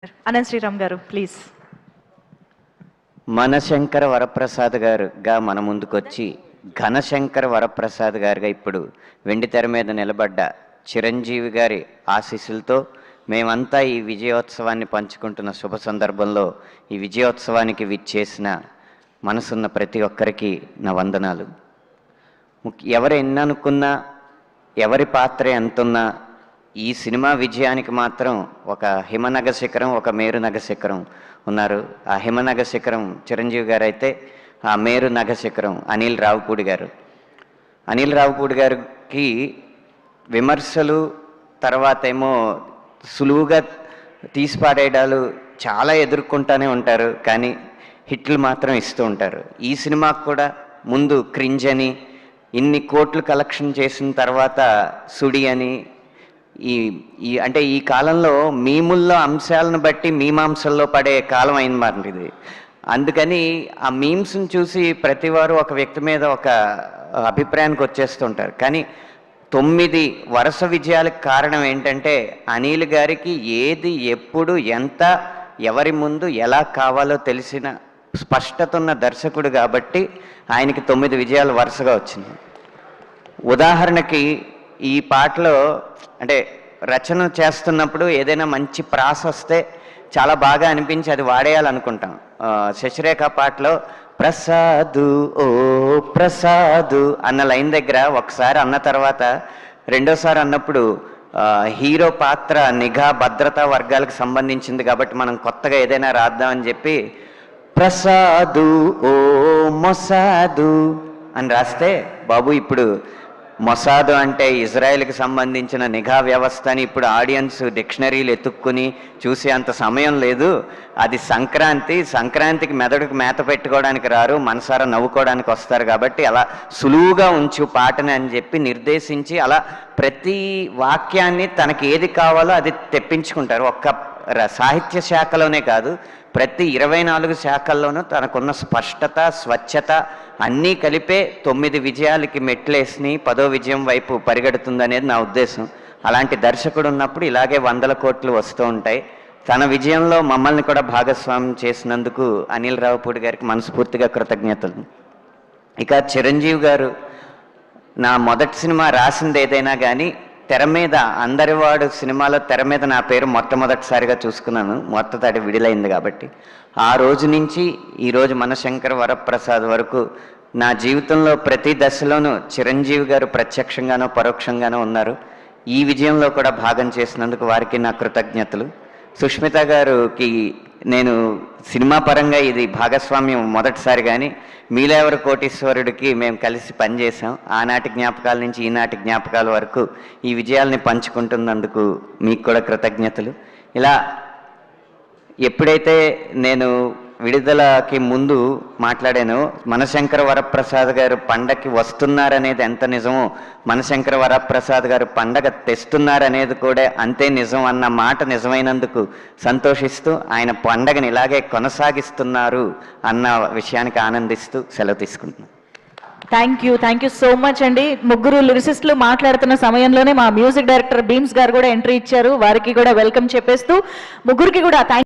అనంత్ శ్రీరామ్ గారు ప్లీజ్. మనశంకర వరప్రసాద్ గారుగా మన ముందుకొచ్చి ఘనశంకర వరప్రసాద్ గారుగా ఇప్పుడు వెండితెర మీద నిలబడ్డ చిరంజీవి గారి ఆశీస్సులతో మేమంతా ఈ విజయోత్సవాన్ని పంచుకుంటున్న శుభ సందర్భంలో ఈ విజయోత్సవానికి విచ్చేసిన మనసున్న ప్రతి ఒక్కరికి నా వందనాలు. ఎవరు ఎన్ననుకున్నా ఎవరి పాత్ర ఎంతున్నా ఈ సినిమా విజయానికి మాత్రం ఒక హిమనగ శిఖరం, ఒక మేరునగ శిఖరం ఉన్నారు. ఆ హిమనగ శిఖరం చిరంజీవి గారు అయితే, ఆ మేరునగ శిఖరం అనిల్ రావిపూడి గారు. అనిల్ రావిపూడి గారికి విమర్శలు తర్వాత ఏమో సులువుగా తీసిపాడేయడాలు చాలా ఎదుర్కొంటూనే ఉంటారు, కానీ హిట్లు మాత్రం ఇస్తూ ఉంటారు. ఈ సినిమాకు కూడా ముందు క్రింజ్ అని, ఇన్ని కోట్లు కలెక్షన్ చేసిన తర్వాత సుడి అని, ఈ అంటే ఈ కాలంలో మీముల్లో అంశాలను బట్టి మీమాంసల్లో పడే కాలం అయింది మరి ఇది. అందుకని ఆ మీమ్స్ని చూసి ప్రతివారు ఒక వ్యక్తి మీద ఒక అభిప్రాయానికి వచ్చేస్తుంటారు. కానీ 9 వరుస విజయాలకు కారణం ఏంటంటే అనిల్ గారికి ఏది ఎప్పుడు ఎంత ఎవరి ముందు ఎలా కావాలో తెలిసిన స్పష్టత ఉన్న దర్శకుడు కాబట్టి ఆయనకి 9 విజయాలు వరుసగా వచ్చింది. ఉదాహరణకి ఈ పాటలో అంటే రచన చేస్తున్నప్పుడు ఏదైనా మంచి ప్రాస వస్తే చాలా బాగా అనిపించి అది వాడేయాలనుకుంటాం. శశిరేఖ పాటలో ప్రసాదు ఓ ప్రసాదు అన్న లైన్ దగ్గర ఒకసారి అన్న తర్వాత రెండోసారి అన్నప్పుడు హీరో పాత్ర నిఘా భద్రతా వర్గాలకు సంబంధించింది కాబట్టి మనం కొత్తగా ఏదైనా రాద్దామని చెప్పి ప్రసాదు ఓ మొసాదు అని రాస్తే, బాబు ఇప్పుడు మొసాదు అంటే ఇజ్రాయెల్కి సంబంధించిన నిఘా వ్యవస్థని ఇప్పుడు ఆడియన్స్ డిక్షనరీలు ఎత్తుక్కుని చూసే అంత సమయం లేదు. అది సంక్రాంతికి మెదడుకు మేత పెట్టుకోవడానికి రారు, మనసారా నవ్వుకోవడానికి వస్తారు కాబట్టి అలా సులువుగా ఉంచు పాటని అని చెప్పి నిర్దేశించి అలా ప్రతి వాక్యాన్ని తనకి ఏది కావాలో అది తెప్పించుకుంటారు. ఒక్క సాహిత్య శాఖలోనే కాదు, ప్రతి 24 శాఖల్లోనూ తనకున్న స్పష్టత, స్వచ్ఛత అన్నీ కలిపే 9 విజయాలకి మెట్లేసి 10వ విజయం వైపు పరిగెడుతుందనేది నా ఉద్దేశం. అలాంటి దర్శకుడు ఉన్నప్పుడు ఇలాగే 100 కోట్లు వస్తూ ఉంటాయి. తన విజయంలో మమ్మల్ని కూడా భాగస్వామ్యం చేసినందుకు అనిల్ రావిపూడి గారికి మనస్ఫూర్తిగా కృతజ్ఞతలు. ఇక చిరంజీవి గారు, నా మొదటి సినిమా రాసింది ఏదైనా కానీ తెర మీద అందరివాడు సినిమాలో తెర మీద నా పేరు మొట్టమొదటిసారిగా చూసుకున్నాను, మొట్టతాడి విడుదలైంది కాబట్టి. ఆ రోజు నుంచి ఈరోజు మనశంకర వరప్రసాద్ వరకు నా జీవితంలో ప్రతి దశలోనూ చిరంజీవి గారు ప్రత్యక్షంగానో పరోక్షంగానో ఉన్నారు. ఈ విజయంలో కూడా భాగం చేసినందుకు వారికి నా కృతజ్ఞతలు. సుష్మిత గారికి నేను సినిమా పరంగా ఇది భాగస్వామ్యం మొదటిసారి, కానీ మీలేవరు కోటీశ్వరుడికి మేము కలిసి పనిచేసాం. ఆనాటి జ్ఞాపకాల నుంచి ఈనాటి జ్ఞాపకాల వరకు ఈ విజయాల్ని పంచుకుంటున్నందుకు మీకు కూడా కృతజ్ఞతలు. ఇలా ఎప్పుడైతే నేను విడుదలకి ముందు మాట్లాడానో మనశంకర వరప్రసాద్ గారు పండగకి వస్తున్నారనేది ఎంత నిజమో, మనశంకర వరప్రసాద్ గారు పండగ తెస్తున్నారనేది కూడా అంతే నిజం అన్న మాట నిజమైనందుకు సంతోషిస్తూ ఆయన పండగని ఇలాగే కొనసాగిస్తున్నారు అన్న విషయానికి ఆనందిస్తూ సెలవు తీసుకుంటున్నాను. థ్యాంక్ యూ సో మచ్ అండి. ముగ్గురు లిరిసిస్టులు మాట్లాడుతున్న సమయంలోనే మా మ్యూజిక్ డైరెక్టర్ బీమ్స్ గారు కూడా ఎంట్రీ ఇచ్చారు. వారికి కూడా వెల్కమ్ చెప్పేస్తూ ముగ్గురికి కూడా